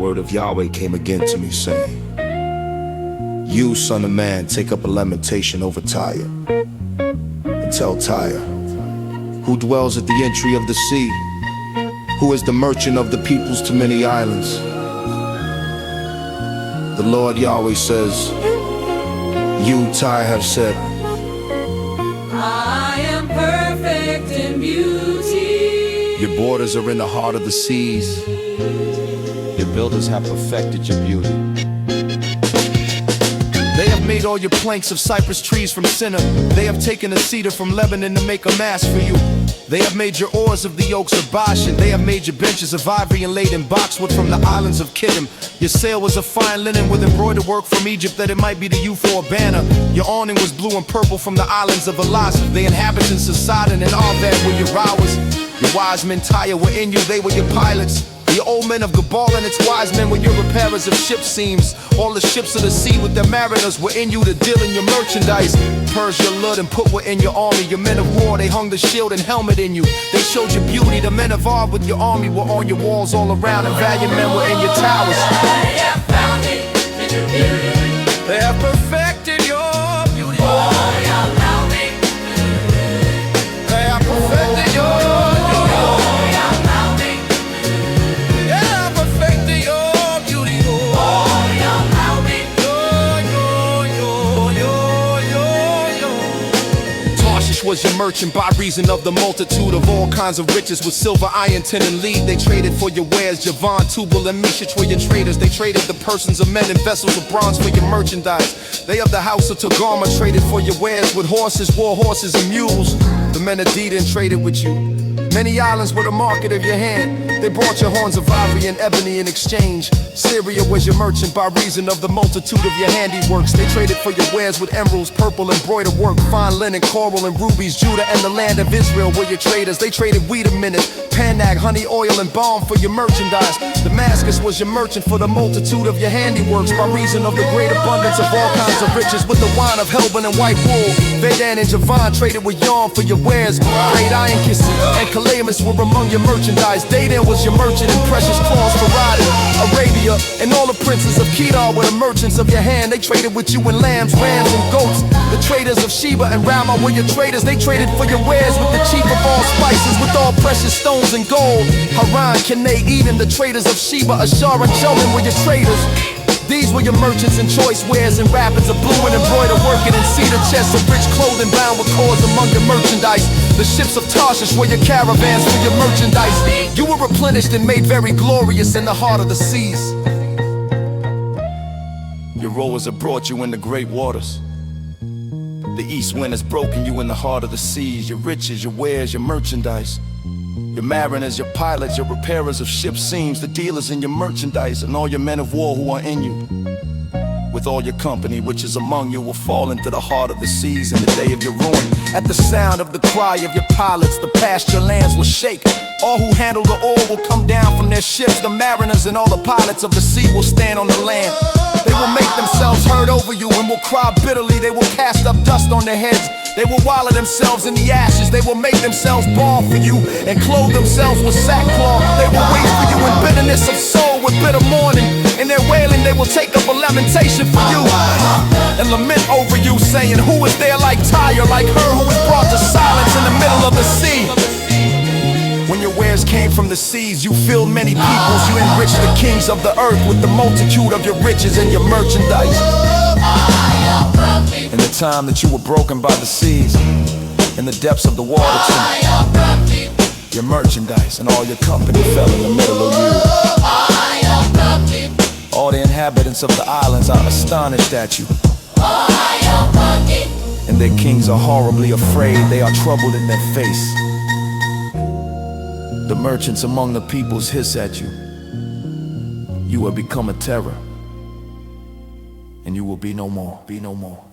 word of Yahweh came again to me, saying, "You, son of man, take up a lamentation over Tyre, and tell Tyre, who dwells at the entry of the sea, who is the merchant of the peoples to many islands. The Lord Yahweh says, you, Tyre, have said, I am perfect in beauty. Your borders are in the heart of the seas. Your builders have perfected your beauty. They have made all your planks of cypress trees from Sinner. They have taken a cedar from Lebanon to make a mast for you. They have made your oars of the oaks of Bashan. They have made your benches of ivory and laid in boxwood from the islands of Kittim. Your sail was of fine linen with embroidered work from Egypt, that it might be to you for a banner. Your awning was blue and purple from the islands of Elasah. The inhabitants of Sidon and Arvad were your rowers. Your wise men Tyre were in you, they were your pilots. The old men of Gebal and its wise men were your repairers of ship seams. All the ships of the sea with their mariners were in you to deal in your merchandise. Purge your Lud and put were in your army. Your men of war, they hung the shield and helmet in you. They showed your beauty. The men of Ar with your army were on your walls all around, and valiant men were in your towers. They have found it in your beauty. They have perfected your beauty. Oh, allow me. They have perfected your beauty. Was your merchant by reason of the multitude of all kinds of riches, with silver, iron, tin, and lead. They traded for your wares. Javan, Tubal, and Meshach were your traders. They traded the persons of men and vessels of bronze for your merchandise. They of the house of Togarmah traded for your wares with horses, war horses, and mules. The men of Dedan traded with you. Many islands were the market of your hand. They brought your horns of ivory and ebony in exchange. Syria was your merchant by reason of the multitude of your handiworks. They traded for your wares with emeralds, purple, embroidered work, fine linen, coral, and rubies. Judah and the land of Israel were your traders. They traded wheat a minute, Panag, honey, oil, and balm for your merchandise. Damascus was your merchant for the multitude of your handiworks by reason of the great abundance of all kinds of riches, with the wine of Helbon and white wool. Vedan and Javan traded with yarn for your wares. Great iron kisses and Calamus were among your merchandise. Dedan was your merchant in precious cloths for riding. Arabia and all the princes of Kedar were the merchants of your hand. They traded with you in lambs, rams, and goats. The traders of Sheba and Ramah were your traders. They traded for your wares with the chief of all spices, with all precious stones and gold. Haran, Canaan, Eden, the traders of Sheba, Ashar, and Cholan were your traders. These were your merchants in choice wares and rapids of blue and embroidered working, and cedar chests of rich clothing bound with cords among your merchandise. The ships of Tarshish were your caravans for your merchandise. You were replenished and made very glorious in the heart of the seas. Your rowers have brought you in the great waters. The east wind has broken you in the heart of the seas. Your riches, your wares, your merchandise. Your mariners, your pilots, your repairers of ship seams, the dealers in your merchandise, and all your men of war who are in you. With all your company which is among you will fall into the heart of the seas in the day of your ruin. At the sound of the cry of your pilots, the pasture lands will shake. All who handle the oar will come down from their ships. The mariners and all the pilots of the sea will stand on the land. They will make themselves heard over you and will cry bitterly. They will cast up dust on their heads. They will wallow themselves in the ashes. They will make themselves bald for you and clothe themselves with sackcloth. They will wait for you in bitterness of soul with bitter mourning. In their wailing they will take up a lamentation for you and lament over you, saying, who is there like Tyre, like her who is brought to silence in the middle of the sea? When your wares came from the seas, you filled many peoples. You enriched the kings of the earth with the multitude of your riches and your merchandise. In the time that you were broken by the seas, in the depths of the water, your merchandise and all your company fell in the middle of you. All the inhabitants of the islands are astonished at you, and their kings are horribly afraid. They are troubled in their face. The merchants among the peoples hiss at you. You have become a terror, and you will be no more. Be no more.